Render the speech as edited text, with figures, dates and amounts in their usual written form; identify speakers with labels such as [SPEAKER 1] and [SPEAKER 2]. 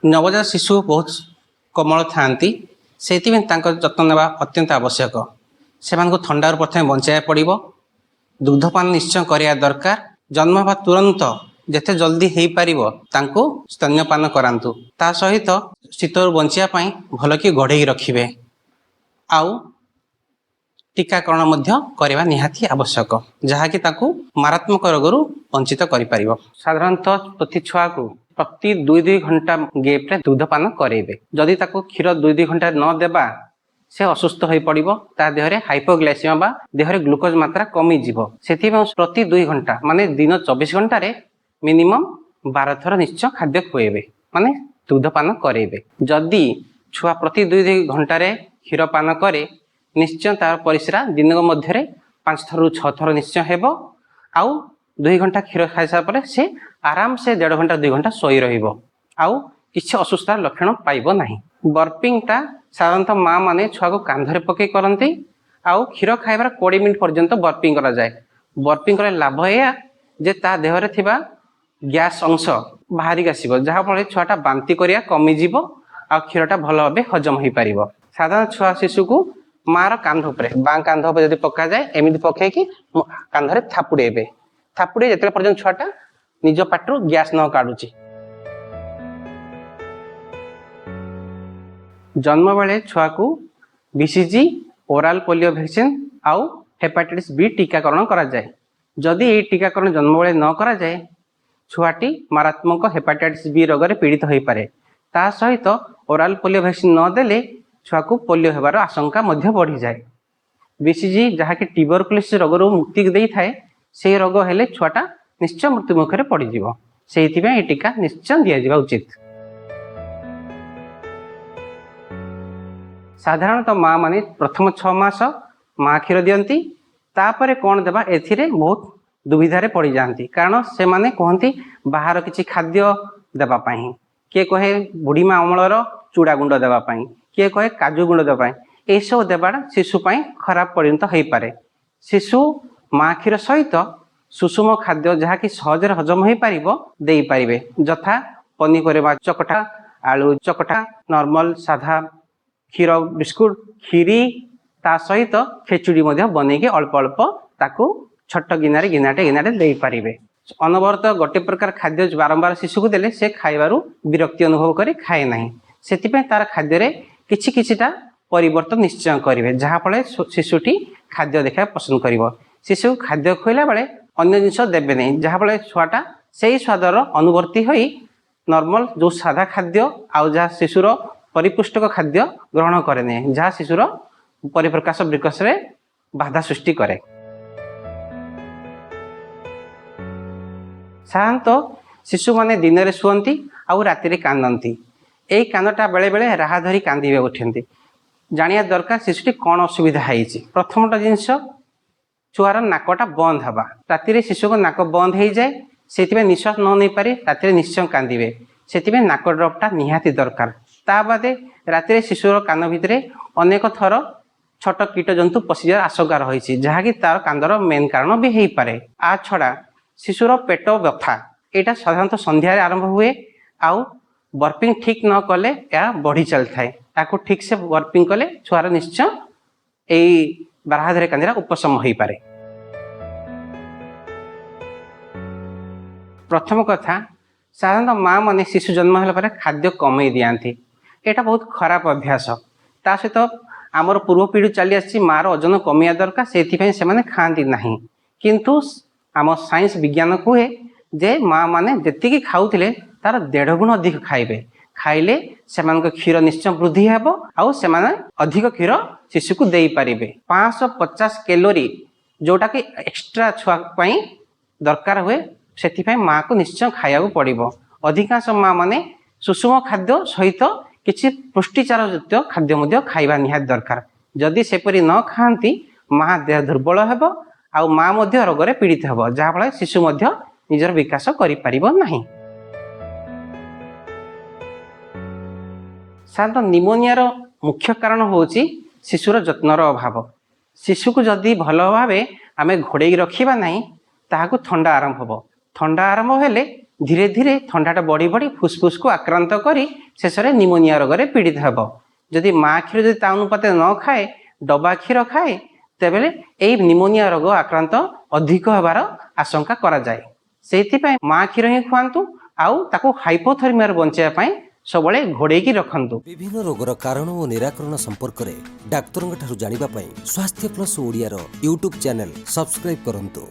[SPEAKER 1] नवजात शिशु बहुत कोमल था से जत्न नेवा अत्यंत आवश्यक। से थंडार प्रथम बचाया पड़ो। दुग्धपान निश्चय करिया दरकार। जन्म हवा तुरंत जिते जल्दी हो पार स्तन्यपान करातु। ता सहित शीतर बचापी भल कि गढ़ई रखिए। आउ टीकाकरण करवा निहाती आवश्यक जहाँकि मारात्मक रोगरू वंचित कर। साधारणतः प्रति छुआ को प्रति 2-2 घंटा गेप्रे दुग्धपान करेंगे। जदि क्षीर 2-2 घंटा न देबा से असुस्थ हो पड़ो। ता देहरे हाइपोग्लाइसेमिया बा देहरे ग्लूकोज मात्रा कमी जीवो। सेथिबा प्रति 2 घंटा माने दिन 24 घंटा मिनिमम 12 थर निश्चय खाद्य खुएबे माने दुग्धपान करेंगे। जदि छुआ प्रति 2-2 घंटा क्षीर पान करे निश्चय तार परिस्रा दिन मध्य 5 थर 6 थर निश्चय हेबो। आउ 2 घंटा क्षीर खाई सारा पर से आराम से 1.5 घंटा 2 घंटा सोई रहिबो। आउ किछि असुस्थतार लक्षण पाइबो नाही। बर्पिंगटा साधारणतः माँ माने छुआ को कांधरे पकई करती। आउ क्षीर खाइबार 20 मिनिट पर्यंत बर्पिंग करा जाए। बर्पिंग करे लाभ या जे ता देहरे थिबा गैस अंश बाहरी आसीबो जहाँ फल छुआटा बांती करिया कमी जीवो। आ क्षीरटा भल भाबे हजम हो पारिबो। साधारण छुआ शिशु को मार कांध उपरे बाँ कांध उपरे जदि पका जाए एमिति पकईकी कांधरे थापुड़ेबे। थापुड़े जेते पर्यंत छुआटा निज पाटरू गैस न काढुची। जन्म बेले छुआ को बीसीजी ओराल पोलियो वैक्सीन आउ हेपाटाइटिस बी टीकाकरण करा जाए। जदि ये टीकाकरण जन्म बेले न करा जाए छुआटी मारात्मक हेपाटाइटिस बी रोग रे पीड़ित हो पारे। ता सहित ओराल पोलियो वैक्सीन न देले छुआ को पोलियो हेबार आशंका मध्य बढ़ी जाए। बीसीजी जहाँकि ट्यूबरकुलोसिस रोग मुक्ति दे थाए से रोग हेले छुआटा निश्चय मृत्यु मुखरे पड़ जाव। से टीका निश्चय दि जावा उचित। साधारणतः माँ माने प्रथम 6 मास माँ क्षीर दियंती। तापरे कौन देबा एथिरे बहुत दुविधारे पड़ जाती। कारण से माने कहती बाहर किसी खाद्य देबा पाई। किए कहे बुढ़ीमा अमलर चूड़ा गुंड देवाई। किए कहे काजू गुंड देवाई। यह सब देवाटा शिशुपाई खराब परिणत हो पारे। शिशु माँ क्षीर सहित सुषुम खाद्य जहाँकि सहजरे हजम हो पारे जथा पनीपरिया चकटा आलू चकटा नॉर्मल साधा क्षीर बिस्कुट खीरी ता सहित खेचुड़ी बनईके अल्प अल्प ताकू छोट गिनारे गिनाटे दे पारे। अनवरत गोटे प्रकार खाद्य बारंबार शिशु को देले से खाइबारु विरक्ति अनुभव करी खाए नाही। सेतिपे तार खाद्य किछि किछिटा परिवर्तन निश्चय करेंगे जहाँ फल शिशुटी खाद्य देखा पसंद कर। शिशु खाद्य खुला बेले अन्य जिनस देवे नहीं जहाँ फल छुआटा से स्वादर अनुवर्ती हो नॉर्मल जो सादा खाद्य आउ जहाँ शिशुर परिपुष्टक खाद्य ग्रहण करे नहीं जहाँ शिशुर परिप्रकाश विकास रे बाधा सृष्टि करे। साधारणतः शिशु माने दिन में शुअंती आउ राति कांदती। यही कांदटा बेले बेले राह धरी कांदे उठती। जानिया दरकार शिशुटी कौन असुविधा है। प्रथमटा जिनस छुआर नाकटा बंद हवा। राति शिशु को नाक बंद हो जाए से निश्वास न नहीं पारे राति निश्चय कांदे से नाक ड्रपटा निहाती दरकार। ता बादे राति शिशुर कान भितर अनेक थर छोट कीट जंतु पशिजार आशंका रही जहाँकि तार कांदर मेन कारण भी हो पारे। आ छड़ा शिशुर पेट व्यथा यहाँ साधारणतः संध्यारे आरंभ हुए। आउ बर्पिंग ठीक न कले या बढ़ी चली थाए। ताकू ठीक से बर्पिंग कले छुआर निश्चय यही बारहाधरे कांदिरा उपशम हो पारे। प्रथम कथा साधारणतः माँ माने शिशु जन्म होला पर खाद्य कमई दियांती। एटा बहुत खराब अभ्यास। ता सहित आमर पूर्व पीढ़ी चली आसी मार ओजन कमिया दरकार से माने खाती नहीं। किंतु आम साइंस विज्ञान कहे जे माँ माने जेतिकी खाऊथिले तार 1.5 गुण अधिक खाइबे। खाइले सेमान क्षीर निश्चय वृद्धि हेब आउ सेमाने अधिक क्षीर शिशु को दे पारिबे। 550 कैलोरी जोटा कि एक्स्ट्रा छुआ पाई दरकार हुए से माँ को निश्चय खाया पड़ो। अधिकांश माँ माने सुषुम खाद्य सहित किसी पुष्टिचार युक्त खाद्य खाइबा निहात दरकार। जदि सेपरी न खाती माँ देह दुर्बल हेब आउ माँ मध्य रोग रे पीड़ित हेब जहाँ फल शिशु मध्य निजर विकास करि पारिबो नाही। साधारण निमोनिया रो मुख्य कारण होची शिशुर जत्नर अभाव। शिशु को जदि भल भाव आम घोड़े रखा ना ताकू थंडा आरंभ हम। थंडा आरंभ हेले ଧୀରେ ଧୀରେ ଥଣ୍ଡାଟା ବଢ଼ି ବଢ଼ି ଫୁସଫୁସକୁ ଆକ୍ରାନ୍ତ କରି ଶେଷରେ ନିମୋନିଆ ରୋଗରେ ପୀଡ଼ିତ ହେବ। ଯଦି ମା କ୍ଷୀର ଯଦି ତା ଅନୁପାତରେ ନ ଖାଏ, ଡବା କ୍ଷୀର ଖାଏ, ତେବେ ଏହି ନିମୋନିଆ ରୋଗ ଆକ୍ରାନ୍ତ ଅଧିକ ହେବାର ଆଶଙ୍କା କରାଯାଏ। ସେଇଥିପାଇଁ ମା କ୍ଷୀର ହିଁ ଖୁଆନ୍ତୁ, ଆଉ ତାକୁ ହାଇପୋଥର୍ମିଆରୁ ବଞ୍ଚାଇବା ପାଇଁ ସବୁବେଳେ ଘୋଡ଼େଇକି ରଖନ୍ତୁ।
[SPEAKER 2] ବିଭିନ୍ନ ରୋଗର କାରଣ ଓ ନିରାକରଣ ସମ୍ପର୍କରେ ଡାକ୍ତରଙ୍କ ଠାରୁ ଜାଣିବା ପାଇଁ ସ୍ୱାସ୍ଥ୍ୟ ପ୍ଲସ୍ ଓଡ଼ିଆର ୟୁଟ୍ୟୁବ୍ ଚ୍ୟାନେଲ୍ ସବସ୍କ୍ରାଇବ୍ କରନ୍ତୁ।